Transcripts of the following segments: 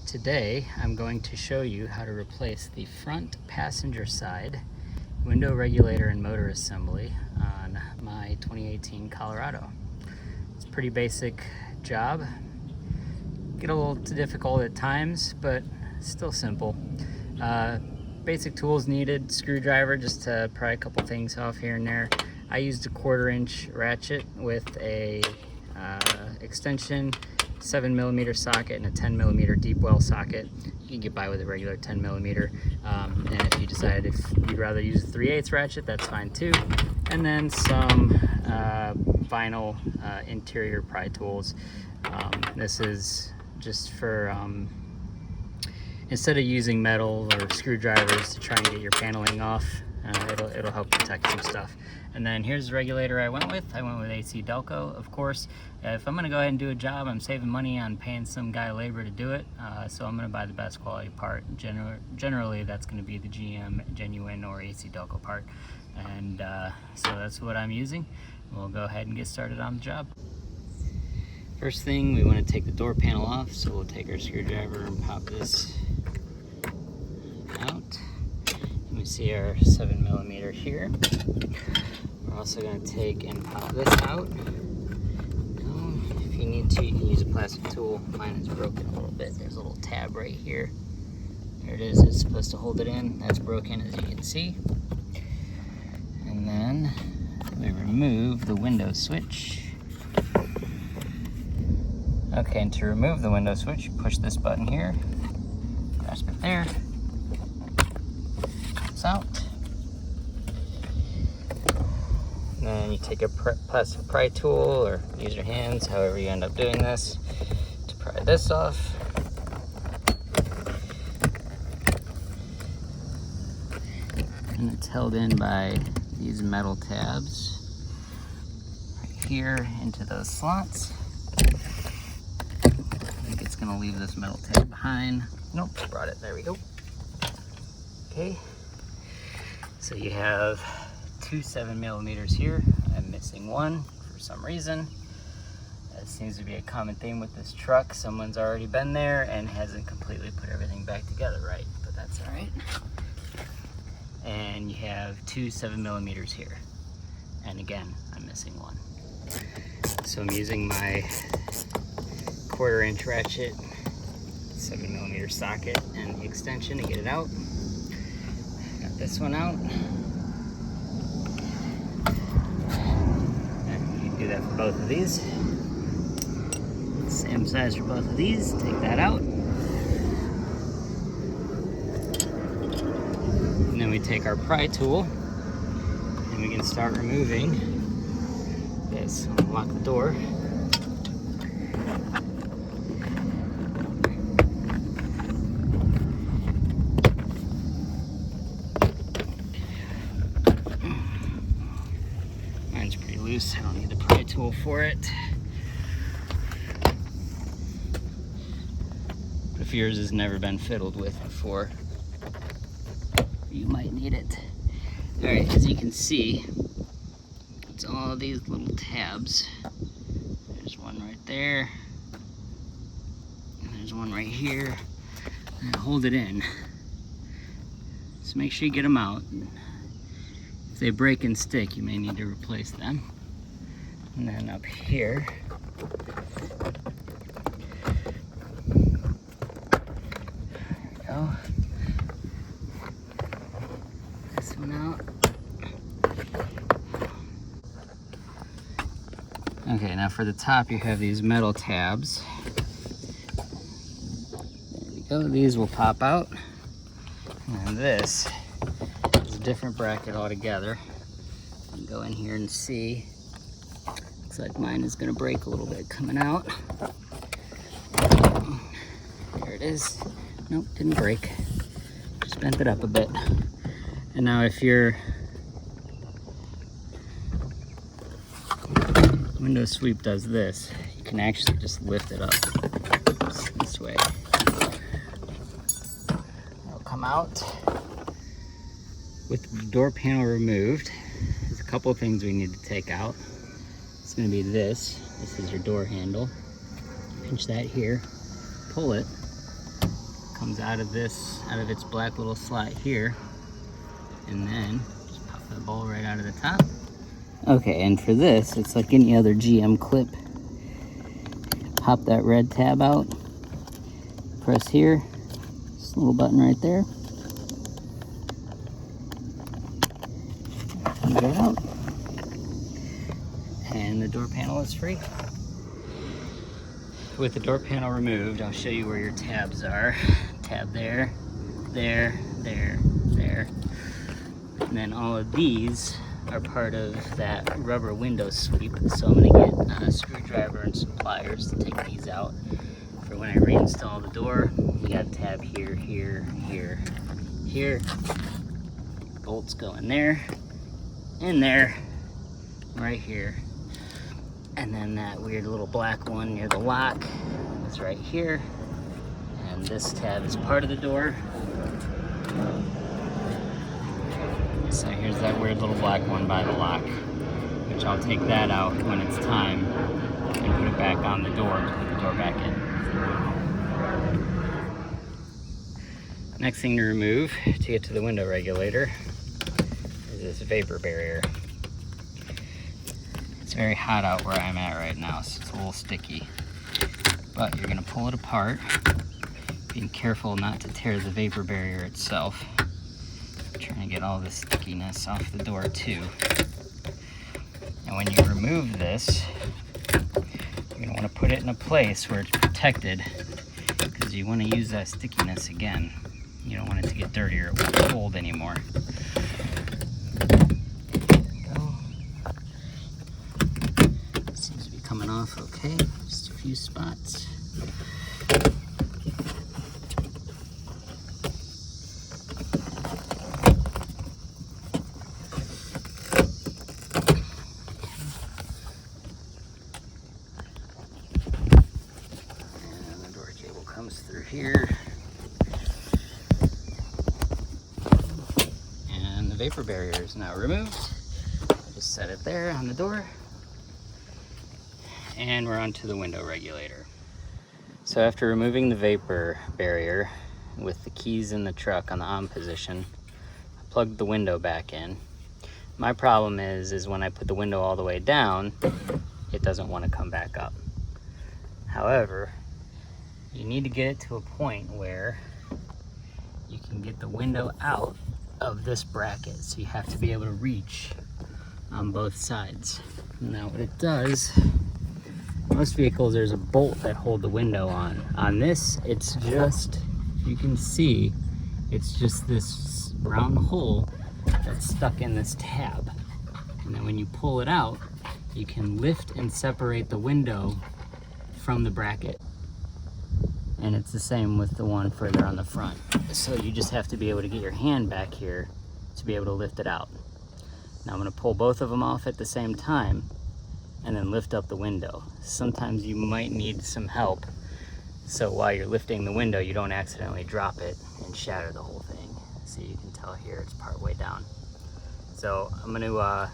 Today I'm going to show you how to replace the front passenger side window regulator and motor assembly on my 2018 Colorado. It's a pretty basic job. Get a little too difficult at times, but still simple. Basic tools needed: screwdriver just to pry a couple things off here and there. I used a 1/4-inch ratchet with a extension 7mm socket and a 10mm deep well socket. You can get by with a regular 10mm, and if you decide if you'd rather use a 3/8 ratchet, that's fine too. And then some vinyl interior pry tools. This is just for instead of using metal or screwdrivers to try and get your paneling off, it'll help protect some stuff. And then here's the regulator I went with. I went with AC Delco, of course. If I'm gonna go ahead and do a job, I'm saving money on paying some guy labor to do it, so I'm gonna buy the best quality part. Generally, that's gonna be the GM genuine or AC Delco part. And so that's what I'm using. We'll go ahead and get started on the job. First thing, we want to take the door panel off, so we'll take our screwdriver and pop this out. And we see our 7mm here. We're also going to take and pop this out. If you need to, you can use a plastic tool. Mine is broken a little bit. There's a little tab right here. There it is. It's supposed to hold it in. That's broken, as you can see. And then we remove the window switch. Okay, and to remove the window switch, you push this button here, grasp it there, it's out. And then you take a plastic pry tool or use your hands, however you end up doing this, to pry this off. And it's held in by these metal tabs right here into those slots. It's gonna leave this metal tab behind. Nope, brought it, there we go. Okay, so you have two 7mm here. I'm missing one for some reason. That seems to be a common theme with this truck. Someone's already been there and hasn't completely put everything back together right, but that's all right. And you have two 7mm here. And again, I'm missing one. So I'm using my 1/4-inch ratchet, 7mm socket, and the extension to get it out. Got this one out. And you can do that for both of these. Same size for both of these. Take that out. And then we take our pry tool and we can start removing this. Lock the door. Mine's pretty loose. I don't need the pry tool for it. But if yours has never been fiddled with before, you might need it. Alright, as you can see, it's all these little tabs. There's one right there, and there's one right here, and hold it in. So make sure you get them out. If they break and stick, you may need to replace them. And then up here, there we go. This one out. Okay, now for the top, you have these metal tabs. There we go. These will pop out. And this is a different bracket altogether. You can go in here and see. Looks like mine is going to break a little bit coming out. There it is. Nope, didn't break. Just bent it up a bit. And now if your window sweep does this, you can actually just lift it up this way. It'll come out. With the door panel removed, there's a couple of things we need to take out. It's going to be this. This is your door handle. Pinch that here, pull it, comes out of its black little slot here, and then just pop the bowl right out of the top. Okay, and for this, it's like any other GM clip. Pop that red tab out, press here, this little button right there, comes right out, and the door panel is free. With the door panel removed, I'll show you where your tabs are. Tab there, there, there, there. And then all of these are part of that rubber window sweep. So I'm gonna get a screwdriver and some pliers to take these out. For when I reinstall the door, you got a tab here, here, here, here. Bolts go in there, right here. And then that weird little black one near the lock is right here. And this tab is part of the door. So here's that weird little black one by the lock, which I'll take that out when it's time and put it back on the door to put the door back in. Next thing to remove to get to the window regulator is this vapor barrier. It's very hot out where I'm at right now, so it's a little sticky. But you're gonna pull it apart, being careful not to tear the vapor barrier itself. Trying to get all the stickiness off the door too. And when you remove this, you're gonna wanna put it in a place where it's protected, because you wanna use that stickiness again. You don't want it to get dirty or it won't hold anymore. Seems to be coming off okay, just a few spots. Comes through here, and the vapor barrier is now removed. Just set it there on the door, and we're onto the window regulator. So after removing the vapor barrier with the keys in the truck on the on position, I plugged the window back in. My problem is when I put the window all the way down, it doesn't want to come back up. However, you need to get it to a point where you can get the window out of this bracket. So you have to be able to reach on both sides. Now what it does, most vehicles there's a bolt that holds the window on. On this, it's just, you can see, it's just this round hole that's stuck in this tab. And then when you pull it out, you can lift and separate the window from the bracket. And it's the same with the one further on the front. So you just have to be able to get your hand back here to be able to lift it out. Now I'm gonna pull both of them off at the same time and then lift up the window. Sometimes you might need some help, so while you're lifting the window, you don't accidentally drop it and shatter the whole thing. So you can tell here it's part way down. So I'm gonna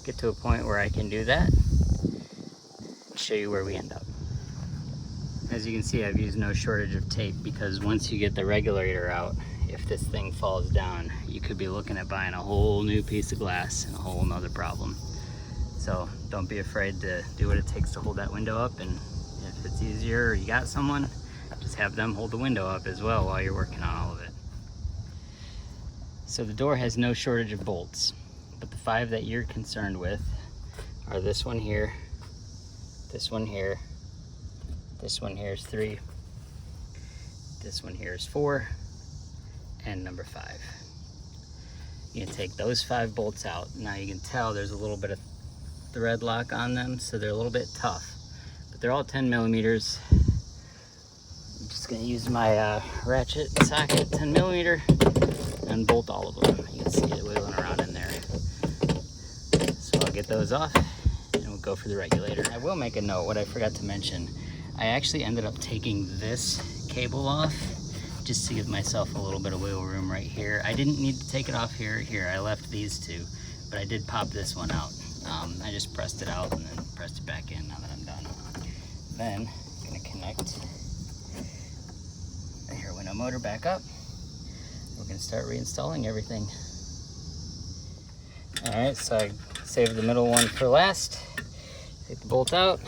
get to a point where I can do that and show you where we end up. As you can see, I've used no shortage of tape, because once you get the regulator out, if this thing falls down, you could be looking at buying a whole new piece of glass and a whole nother problem. So don't be afraid to do what it takes to hold that window up, and if it's easier or you got someone, just have them hold the window up as well while you're working on all of it. So the door has no shortage of bolts, but the 5 that you're concerned with are this one here, this one here, this one here is 3, this one here is 4, and number 5. You can take those 5 bolts out. Now you can tell there's a little bit of thread lock on them, so they're a little bit tough, but they're all 10 millimeters. I'm just gonna use my ratchet socket 10 millimeter and bolt all of them. You can see it wiggling around in there. So I'll get those off and we'll go for the regulator. I will make a note, what I forgot to mention, I actually ended up taking this cable off just to give myself a little bit of wiggle room right here. I didn't need to take it off here. I left these 2, but I did pop this one out. I just pressed it out and then pressed it back in now that I'm done. Then I'm gonna connect, here, window motor back up. We're going to start reinstalling everything. Alright, so I saved the middle one for last. Take the bolt out,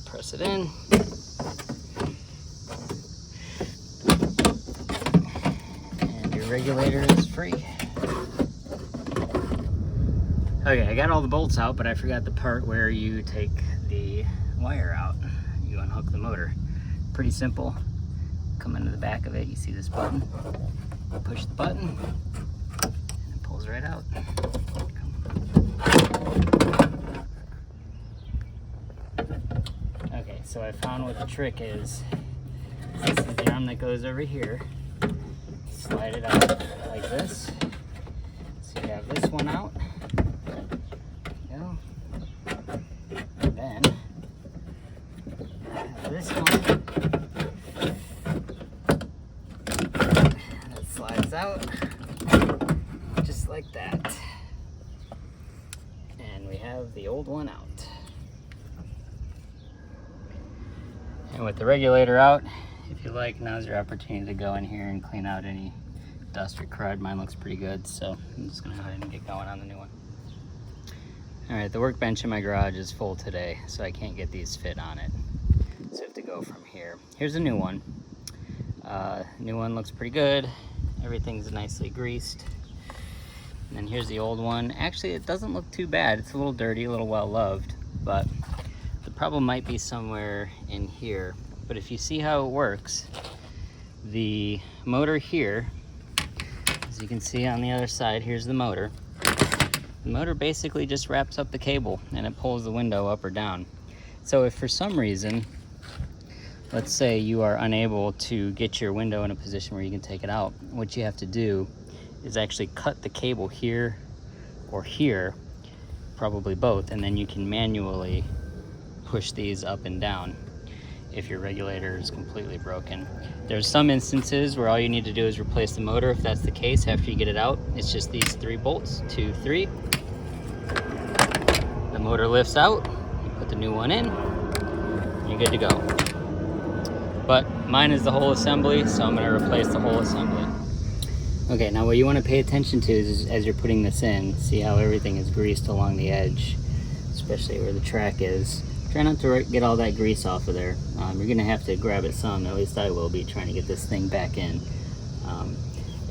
press it in. And your regulator is free. Okay, I got all the bolts out, but I forgot the part where you take the wire out. You unhook the motor. Pretty simple. Come into the back of it, you see this button. You push the button, and it pulls right out. Okay, so I found what the trick is. This is the arm that goes over here. Slide it out like this. So you have this one out. There you go. And then have this one. That slides out just like that. And we have the old one out. And with the regulator out, if you like, now's your opportunity to go in here and clean out any dust or crud. Mine looks pretty good, so I'm just gonna go ahead and get going on the new one. All right, the workbench in my garage is full today, so I can't get these fit on it. So I have to go from here. Here's a new one. New one looks pretty good. Everything's nicely greased. And then here's the old one. Actually, it doesn't look too bad. It's a little dirty, a little well-loved, but the problem might be somewhere in here. But if you see how it works, the motor here, as you can see on the other side, here's the motor. The motor basically just wraps up the cable and it pulls the window up or down. So if for some reason, let's say you are unable to get your window in a position where you can take it out, what you have to do is actually cut the cable here or here, probably both, and then you can manually push these up and down if your regulator is completely broken. There's some instances where all you need to do is replace the motor. If that's the case, after you get it out, it's just these 3 bolts, 2, 3. The motor lifts out, you put the new one in, you're good to go. But mine is the whole assembly, so I'm gonna replace the whole assembly. Okay, now what you wanna pay attention to is, as you're putting this in, see how everything is greased along the edge, especially where the track is. Try not to get all that grease off of there. You're gonna have to grab it some, at least I will be, trying to get this thing back in.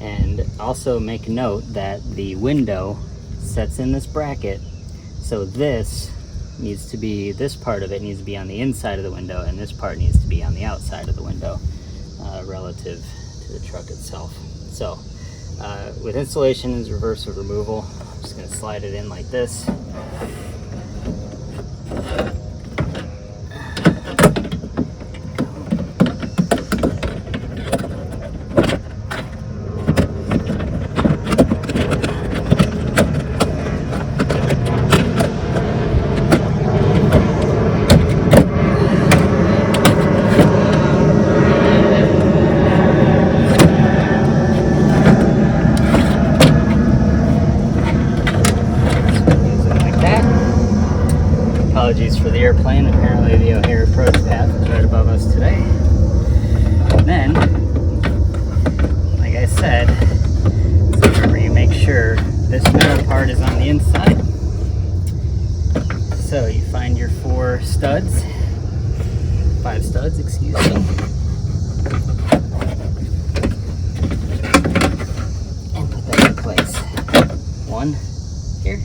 And also make note that the window sets in this bracket, so this needs to be, this part of it needs to be on the inside of the window, and this part needs to be on the outside of the window, relative to the truck itself. So, with installation is reverse of removal. I'm just gonna slide it in like this. Apologies for the airplane. Apparently the O'Hare approach path is right above us today. Then, like I said, remember you make sure this middle part is on the inside. So you find your 5 studs, excuse me. And put that in place. 1 here.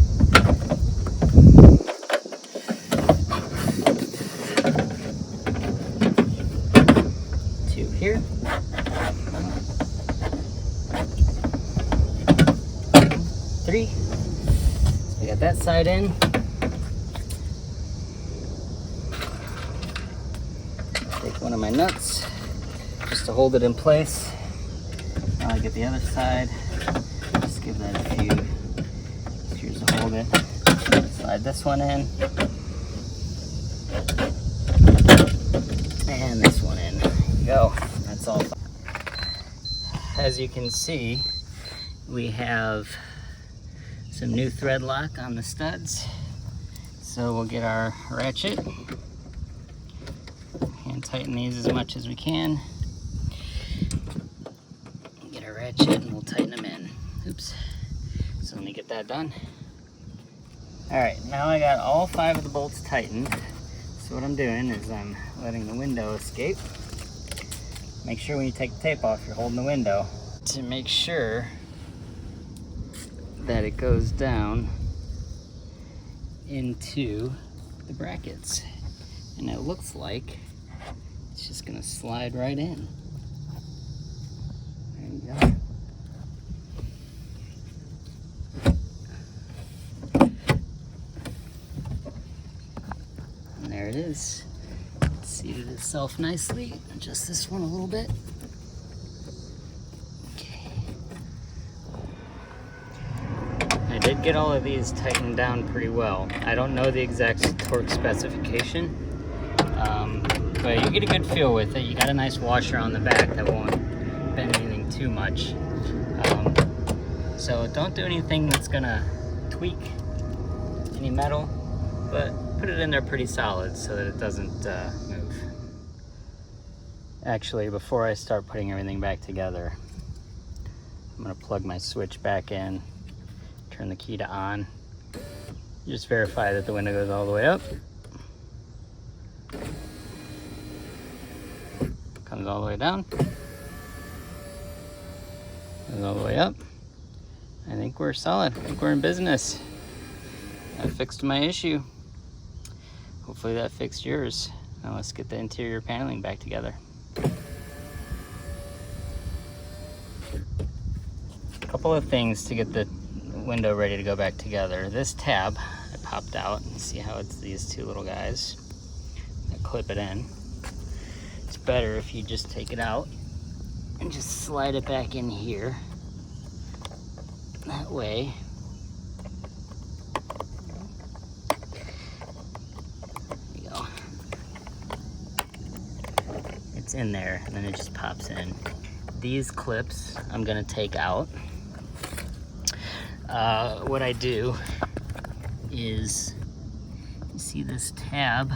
2 here. 3. So we got that side in. Take one of my nuts just to hold it in place. Now I get the other side. Just give that a few screws to hold it. Slide this one in. And this one in. There you go. That's all. As you can see, we have some new thread lock on the studs. So we'll get our ratchet and tighten these as much as we can. a ratchet and we'll tighten them in. Oops. So let me get that done. All right, now I got all 5 of the bolts tightened. So what I'm doing is I'm letting the window escape. Make sure when you take the tape off, you're holding the window to make sure that it goes down into the brackets. And it looks like it's just gonna slide right in. There you go. And there it is. It seated itself nicely. Adjust this one a little bit. Okay. I did get all of these tightened down pretty well. I don't know the exact torque specification, but you get a good feel with it. You got a nice washer on the back that won't bend anything too much. So don't do anything that's gonna tweak any metal, but put it in there pretty solid so that it doesn't move. Actually, before I start putting everything back together, I'm gonna plug my switch back in, turn the key to on. Just verify that the window goes all the way up. Comes all the way down. Goes all the way up. I think we're solid. I think we're in business. I fixed my issue. Hopefully that fixed yours. Now let's get the interior paneling back together. A couple of things to get the window ready to go back together. This tab I popped out, and see how it's these 2 little guys that clip it in. It's better if you just take it out and just slide it back in here. That way there you go. It's in there and then it just pops in. These clips I'm gonna take out. What I do is, you see this tab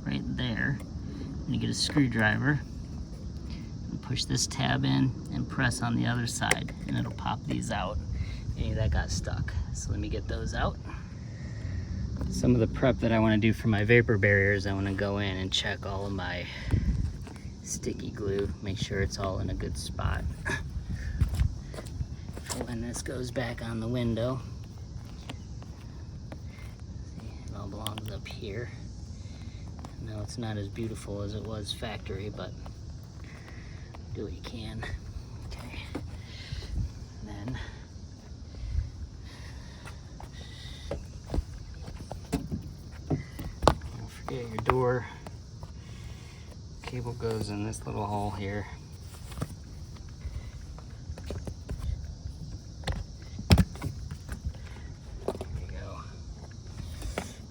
right there, I'm gonna get a screwdriver and push this tab in and press on the other side, and it'll pop these out. Any that got stuck. So let me get those out. Some of the prep that I want to do for my vapor barriers, I want to go in and check all of my sticky glue, make sure it's all in a good spot. When this goes back on the window, see, it all belongs up here. Now it's not as beautiful as it was factory, but do what you can. Okay. And then don't forget your door cable goes in this little hole here.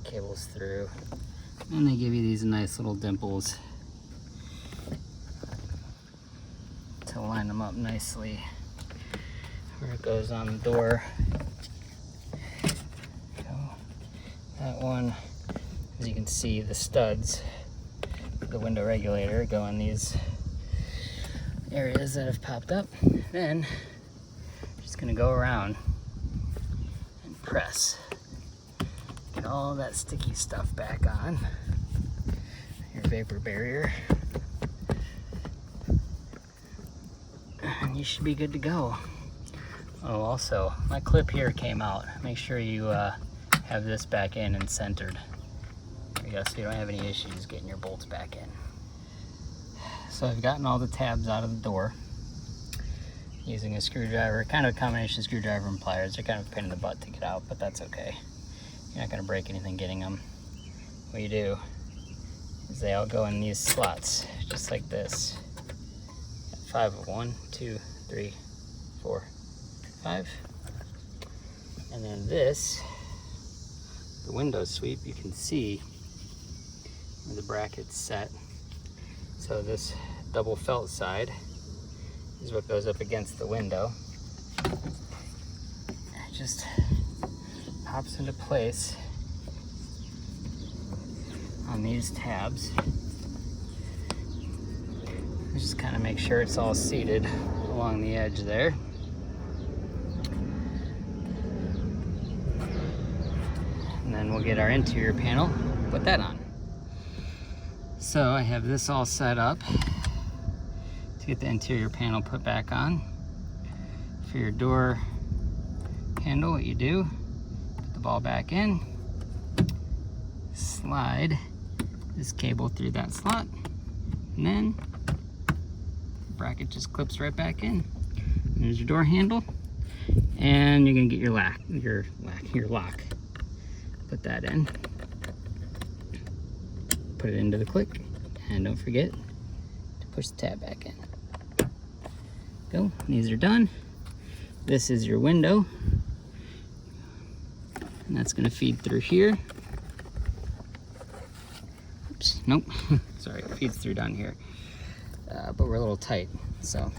Cables through, and they give you these nice little dimples to line them up nicely where it goes on the door. So that one, as you can see, the studs, the window regulator, go in these areas that have popped up. Then I'm just gonna go around and press. Get all that sticky stuff back on your vapor barrier, and you should be good to go. Oh, also, my clip here came out. Make sure you have this back in and centered. There you go, so you don't have any issues getting your bolts back in. So I've gotten all the tabs out of the door using a screwdriver, kind of a combination screwdriver and pliers. They're kind of a pain in the butt to get out, but that's okay. You're not gonna break anything getting them. What you do is they all go in these slots, just like this. Got 5 of 1, 2, 3, 4, 5. And then this, the window sweep, you can see where the bracket's set. So this double felt side is what goes up against the window. It just pops into place on these tabs. Just kind of make sure it's all seated along the edge there. And then we'll get our interior panel, put that on. So I have this all set up to get the interior panel put back on. For your door handle, what you do, put the ball back in, slide this cable through that slot, and then the bracket just clips right back in. And there's your door handle, and you're gonna get your lock. Put that in, put it into the click, and don't forget to push the tab back in. Go, these are done. This is your window, and that's gonna feed through here. Oops, nope, sorry, it feeds through down here. But we're a little tight, so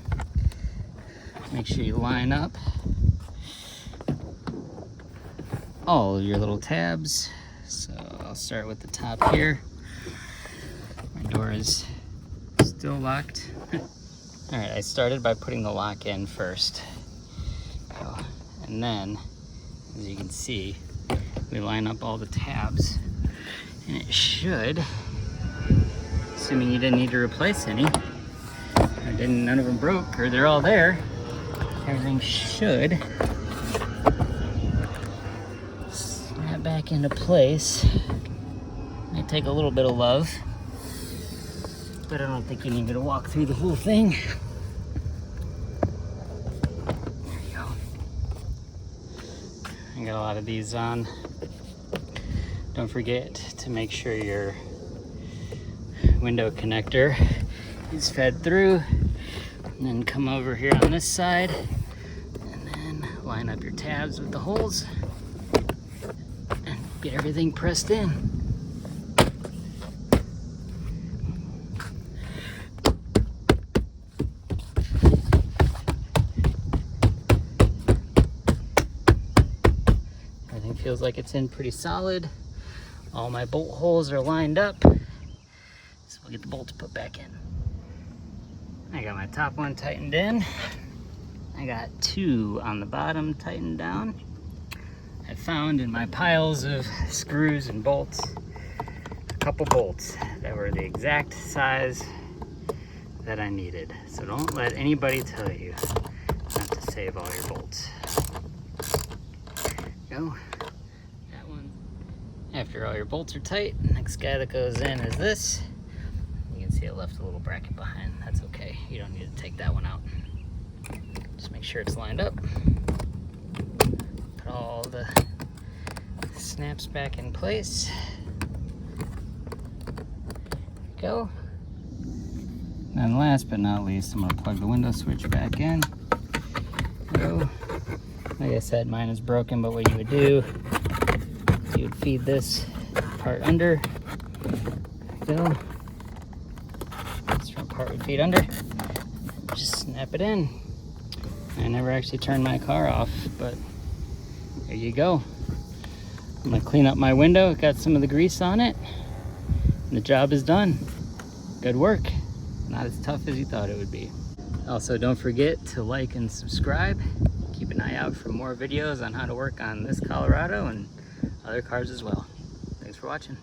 make sure you line up all of your little tabs. So I'll start with the top here. My door is still locked. All right, I started by putting the lock in first. And then, as you can see, we line up all the tabs, and it should, assuming you didn't need to replace any, or none of them broke, or they're all there, everything should snap back into place. Might take a little bit of love, but I don't think you need me to walk through the whole thing. There you go. I got a lot of these on. Don't forget to make sure your window connector is fed through, and then come over here on this side and then line up your tabs with the holes and get everything pressed in. Everything feels like it's in pretty solid. All my bolt holes are lined up, so we'll get the bolts put back in. I got my top one tightened in. I got two on the bottom tightened down. I found in my piles of screws and bolts a couple bolts that were the exact size that I needed. So don't let anybody tell you not to save all your bolts. Go. That one. After all your bolts are tight, the next guy that goes in is this. You can see it left a little bracket behind. That's okay. You don't need to take that one out. Just make sure it's lined up. Put all the snaps back in place. There we go. And last but not least, I'm going to plug the window switch back in. Go. Like I said, mine is broken, but what you would do is you would feed this part under. There we go. This front part would feed under. Just snap it in. I never actually turned my car off, but there you go. I'm gonna clean up my window. It got some of the grease on it, and the job is done. Good work. Not as tough as you thought it would be. Also, don't forget to like and subscribe. Keep an eye out for more videos on how to work on this Colorado and other cars as well. Thanks for watching.